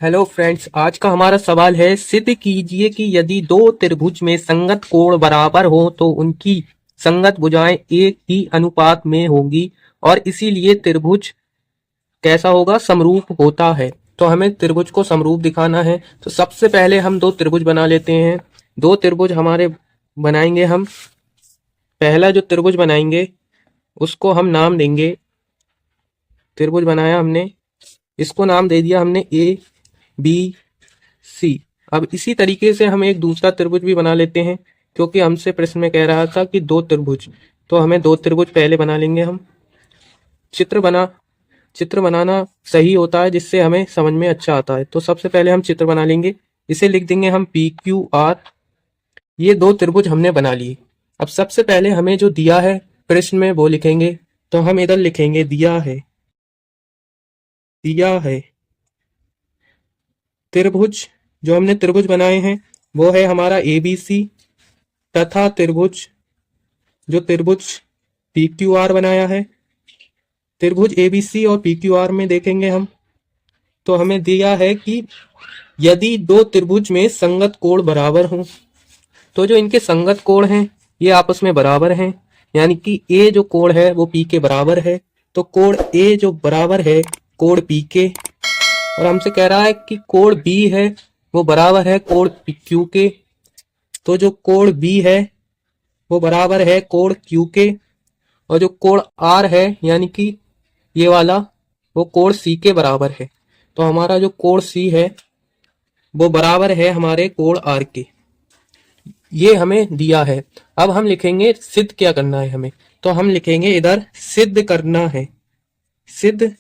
Hello friends, आज का हमारा सवाल है सिद्ध कीजिए कि यदि दो त्रिभुज में संगत कोण बराबर हो तो उनकी संगत भुजाएं एक ही अनुपात में होंगी और इसीलिए त्रिभुज कैसा होगा, समरूप होता है। तो हमें त्रिभुज को समरूप दिखाना है। तो सबसे पहले हम दो त्रिभुज बना लेते हैं। दो त्रिभुज हमारे बनाएंगे हम। पहला जो त्रिभुज बनाएंगे उसको हम नाम देंगे, त्रिभुज बनाया हमने, इसको नाम दे दिया हमने ए बी सी। अब इसी तरीके से हम एक दूसरा त्रिभुज भी बना लेते हैं, क्योंकि हमसे प्रश्न में कह रहा था कि दो त्रिभुज, तो हमें दो त्रिभुज पहले बना लेंगे हम। चित्र बना चित्र बनाना सही होता है, जिससे हमें समझ में अच्छा आता है। तो सबसे पहले हम चित्र बना लेंगे, इसे लिख देंगे हम पी क्यू आर। ये दो त्रिभुज हमने बना लिए। अब सबसे पहले हमें जो दिया है प्रश्न में वो लिखेंगे। तो हम इधर लिखेंगे दिया है त्रिभुज। जो हमने त्रिभुज बनाए हैं वो है हमारा ए बी सी, तथा त्रिभुज पी क्यू आर बनाया है। त्रिभुज ए बी सी और पी क्यू आर में देखेंगे हम, तो हमें दिया है कि यदि दो त्रिभुज में संगत कोण बराबर हों, तो जो इनके संगत कोण हैं ये आपस में बराबर हैं। यानी कि ए जो कोण है वो पी के बराबर है। तो कोण ए जो बराबर है कोण पी के, और हमसे कह रहा है कि कोण बी है वो बराबर है कोण क्यू के। तो जो कोण बी है वो बराबर है कोण क्यू के, और जो कोण आर है यानी कि ये वाला, वो कोण सी के बराबर है। तो हमारा जो कोण सी है वो बराबर है हमारे कोण आर के। ये हमें दिया है। अब हम लिखेंगे सिद्ध क्या करना है हमें। तो हम लिखेंगे इधर सिद्ध करना है, सिद्ध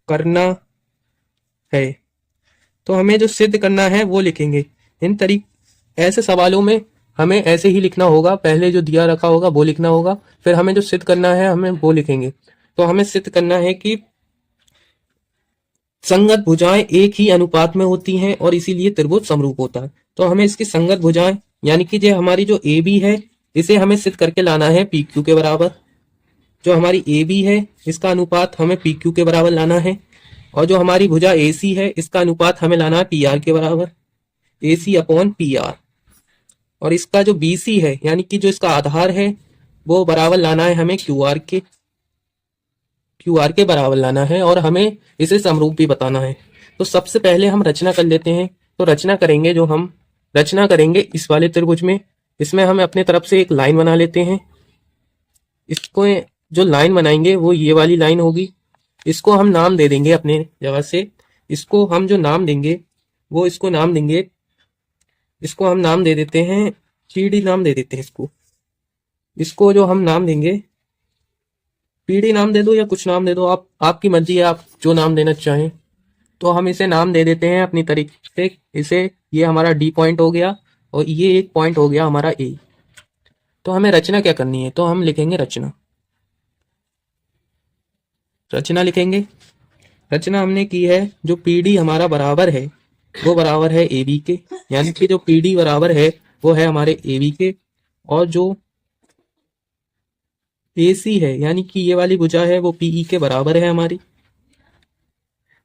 करना है। तो हमें जो सिद्ध करना है वो लिखेंगे। इन ऐसे सवालों में हमें ऐसे ही लिखना होगा, पहले जो दिया रखा होगा वो लिखना होगा, फिर हमें जो सिद्ध करना है हमें वो लिखेंगे। तो हमें सिद्ध करना है कि संगत भुजाएं एक ही अनुपात में होती हैं और इसीलिए त्रिभुज समरूप होता है। तो हमें इसकी संगत भुजाएं यानी कि जो हमारी जो ए बी है इसे हमें सिद्ध करके लाना है पी क्यू के बराबर। जो हमारी ए बी है इसका अनुपात हमें पी क्यू के बराबर लाना है, और जो हमारी भुजा ए सी है इसका अनुपात हमें लाना है पी आर के बराबर, ए सी अपॉन पी आर। और इसका जो बी सी है यानी कि जो इसका आधार है वो बराबर लाना है हमें क्यू आर के बराबर लाना है, और हमें इसे समरूप भी बताना है। तो सबसे पहले हम रचना कर लेते हैं। तो रचना करेंगे, जो हम रचना करेंगे इस वाले त्रिभुज में, इसमें हम अपने तरफ से एक लाइन बना लेते हैं। इसको जो लाइन बनाएंगे वो ये वाली लाइन होगी। इसको हम नाम दे देंगे अपने जगह से। इसको हम जो नाम देंगे वो इसको नाम देंगे, इसको हम नाम दे देते हैं पीडी, नाम दे देते हैं इसको। इसको जो हम नाम देंगे, पीडी नाम दे दो या कुछ नाम दे दो, आप आपकी मर्जी है, आप जो नाम देना चाहें। तो हम इसे नाम दे देते हैं अपनी तरीके से। इसे, ये हमारा डी पॉइंट हो गया और ये एक पॉइंट हो गया हमारा ए। तो हमें रचना क्या करनी है, तो हम लिखेंगे रचना। रचना लिखेंगे। रचना हमने की है, जो पीडी हमारा बराबर है वो बराबर है ए बी के, यानी कि जो पीडी बराबर है वो है हमारे ए बी के, और जो ए सी है यानी कि ये वाली भुजा है वो पीई के बराबर है हमारी,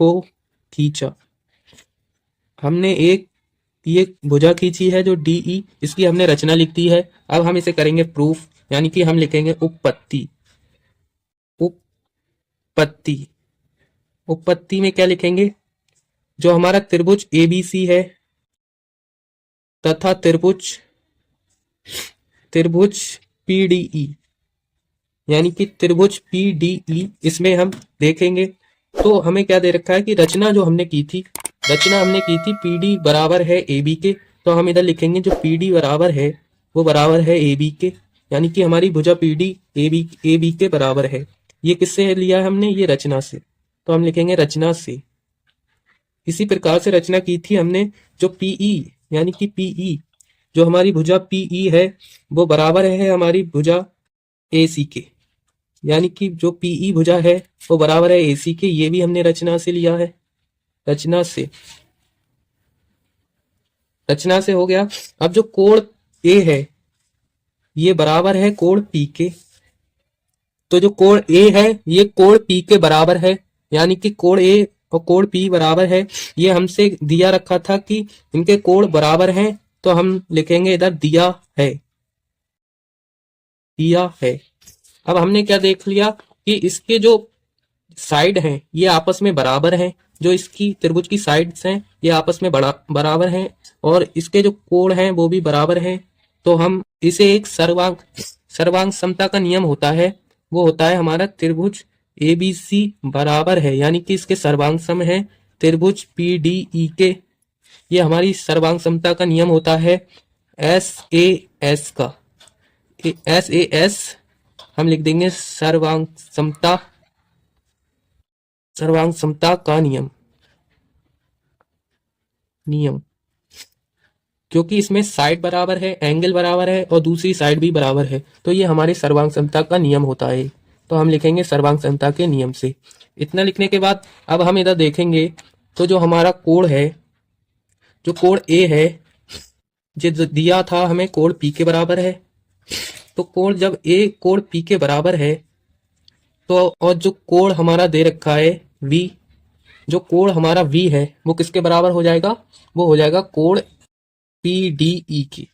वो खींचा हमने एक, ये भुजा खींची है जो डीई, इसकी हमने रचना लिख दी है। अब हम इसे करेंगे प्रूफ, यानी कि हम लिखेंगे उपपत्ति। उपपत्ति उपपत्ति में क्या लिखेंगे, जो हमारा त्रिभुज एबीसी है तथा त्रिभुज त्रिभुज पीडीई, यानी कि त्रिभुज पीडीई, इसमें हम देखेंगे। तो हमें क्या दे रखा है कि रचना जो हमने की थी, रचना हमने की थी पीडी बराबर है ए बी के। तो हम इधर लिखेंगे जो पीडी बराबर है वो बराबर है ए बी के, यानी कि हमारी भुजा पीडी ए बी के बराबर है। ये किससे लिया है हमने, ये रचना से। तो हम लिखेंगे रचना से। इसी प्रकार से रचना की थी हमने जो पीई, यानी कि पीई, जो हमारी भुजा पीई है वो बराबर है हमारी भुजा ए सी के, यानी कि जो पीई भुजा है वो बराबर है एसी के। ये भी हमने रचना से लिया है। रचना से हो गया। अब जो कोण ए है ये बराबर है कोण पी के। तो जो कोण ए है ये कोण पी के बराबर है, यानी कि कोण ए और कोण P बराबर है, ये हमसे दिया रखा था कि इनके कोण बराबर हैं, तो हम लिखेंगे इधर दिया है, दिया है। अब हमने क्या देख लिया कि इसके जो साइड हैं ये आपस में बराबर हैं, जो इसकी त्रिभुज की साइड्स हैं ये आपस में बराबर हैं, और इसके जो कोण हैं वो भी बराबर हैं। तो हम इसे एक सर्वांग समता का नियम होता है, वो होता है हमारा त्रिभुज ABC बराबर है, यानी कि इसके सर्वांग सम है त्रिभुज PDE के। ये हमारी सर्वांग समता का नियम होता है SAS का। SAS हम लिख देंगे सर्वांग समता का नियम, क्योंकि इसमें साइड बराबर है, एंगल बराबर है और दूसरी साइड भी बराबर है, तो ये हमारे सर्वांग समता का नियम होता है। तो हम लिखेंगे सर्वांग समता के नियम से। इतना लिखने के बाद अब हम इधर देखेंगे तो जो हमारा कोण है, जो कोण A है, जो दिया था हमें कोण P के बराबर है, तो कोण जब A कोण P के बराबर है तो, और जो कोण हमारा दे रखा है V, जो कोण हमारा V है वो किसके बराबर हो जाएगा, वो हो जाएगा कोण PDE की।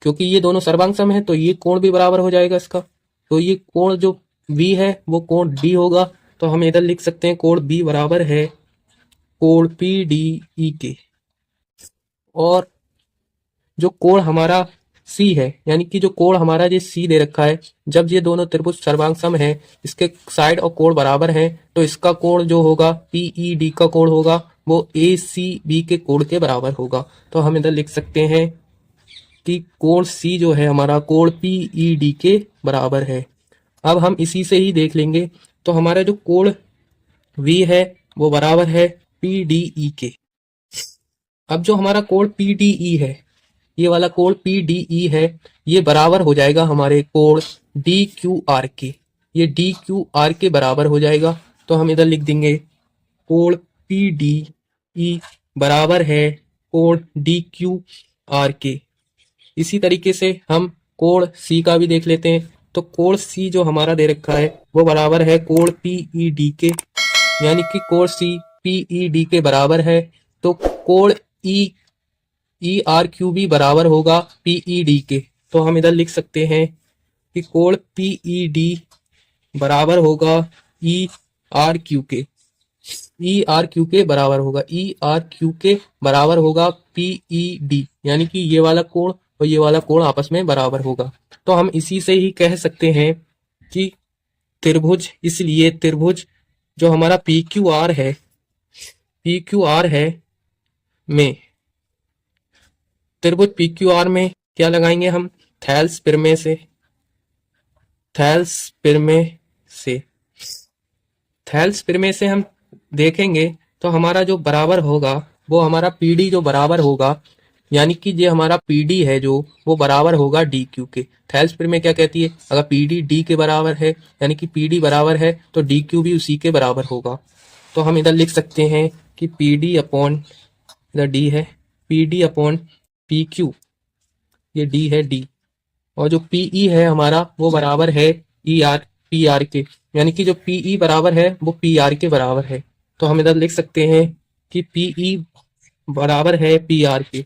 क्योंकि ये दोनों सर्वांग सम है तो ये कोण भी बराबर हो जाएगा इसका, तो ये कोण जो V है वो कोण D होगा। तो हम इधर लिख सकते हैं कोण B बराबर है कोण PDE के। और जो कोण हमारा C है, यानी कि जो कोण हमारा ये C दे रखा है, जब ये दोनों त्रिभुज सर्वांग सम है, इसके साइड और कोण बराबर हैं, तो इसका कोण जो होगा PED का कोण होगा वो ACB के कोण के बराबर होगा। तो हम इधर लिख सकते हैं कि कोण C जो है हमारा कोण PED के बराबर है। अब हम इसी से ही देख लेंगे, तो हमारा जो कोण V है वो बराबर है PDE के। अब जो हमारा कोण PDE है, ये वाला कोण PDE है, ये बराबर हो जाएगा हमारे कोण DQR के, ये DQR के बराबर हो जाएगा। तो हम इधर लिख देंगे कोण PDE बराबर है कोण DQR के। इसी तरीके से हम कोण C का भी देख लेते हैं, तो कोण C जो हमारा दे रखा है वो बराबर है कोण PED के, यानी कि कोण C PED के बराबर है। तो कोण ERQ भी बराबर होगा PED के। तो हम इधर लिख सकते हैं कि कोण PED बराबर होगा ERQ के, ERQ के बराबर होगा, ERQ के बराबर होगा PED, यानी कि ये वाला कोण और ये वाला कोण आपस में बराबर होगा। तो हम इसी से ही कह सकते हैं कि त्रिभुज, इसलिए त्रिभुज जो हमारा PQR है में, त्रिभुज PQR में क्या लगाएंगे हम, थेल्स प्रमेय से हम देखेंगे तो हमारा जो बराबर होगा वो हमारा PD जो बराबर होगा, यानी कि ये हमारा PD है जो वो बराबर होगा DQ के। थेल्स प्रमेय क्या कहती है, अगर PD D के बराबर है यानी कि PD बराबर है तो DQ भी उसी के बराबर होगा। तो हम इधर लिख सकते हैं कि PD अपॉन, इधर D है, PD अपॉन PQ, ये D है D, और जो PE है हमारा वो बराबर है PR के, यानी कि जो PE बराबर है वो PR के बराबर है। तो हम इधर लिख सकते हैं कि PE बराबर है PR के।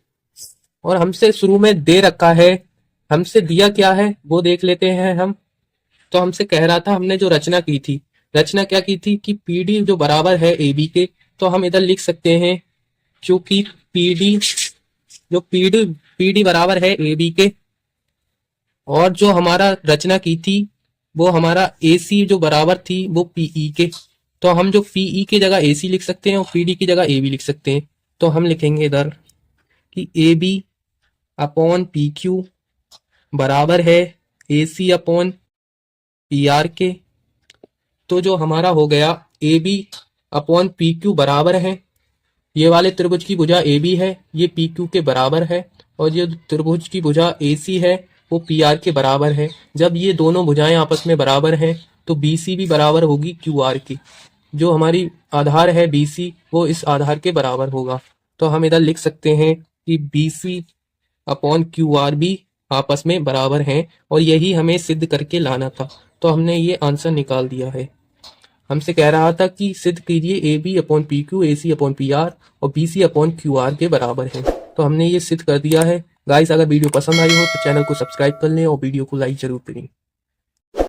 और हमसे शुरू में दे रखा है, हमसे दिया क्या है वो देख लेते हैं हम। तो हमसे कह रहा था, हमने जो रचना की थी, रचना क्या की थी कि PD जो बराबर है AB के, तो हम इधर लिख सकते हैं क्योंकि PD बराबर है AB के, और जो हमारा रचना की थी वो हमारा AC जो बराबर थी वो PE के। तो हम जो PE की जगह AC लिख सकते हैं और PD की जगह AB लिख सकते हैं। तो हम लिखेंगे इधर कि AB अपॉन PQ बराबर है AC अपॉन PR के। तो जो हमारा हो गया AB अपॉन PQ बराबर है, ये वाले त्रिभुज की भुजा AB है, ये PQ के बराबर है, और ये त्रिभुज की भुजा AC है वो PR के बराबर है। जब ये दोनों भुजाएं आपस में बराबर हैं तो BC भी बराबर होगी QR की, जो हमारी आधार है BC वो इस आधार के बराबर होगा। तो हम इधर लिख सकते हैं कि BC अपॉन QR भी आपस में बराबर हैं, और यही हमें सिद्ध करके लाना था। तो हमने ये आंसर निकाल दिया है, हमसे कह रहा था कि सिद्ध कीजिए A B upon P Q, A C upon P R और B C upon Q R के बराबर है। तो हमने ये सिद्ध कर दिया है। गाइस, अगर वीडियो पसंद आई हो तो चैनल को सब्सक्राइब कर लें और वीडियो को लाइक जरूर करें।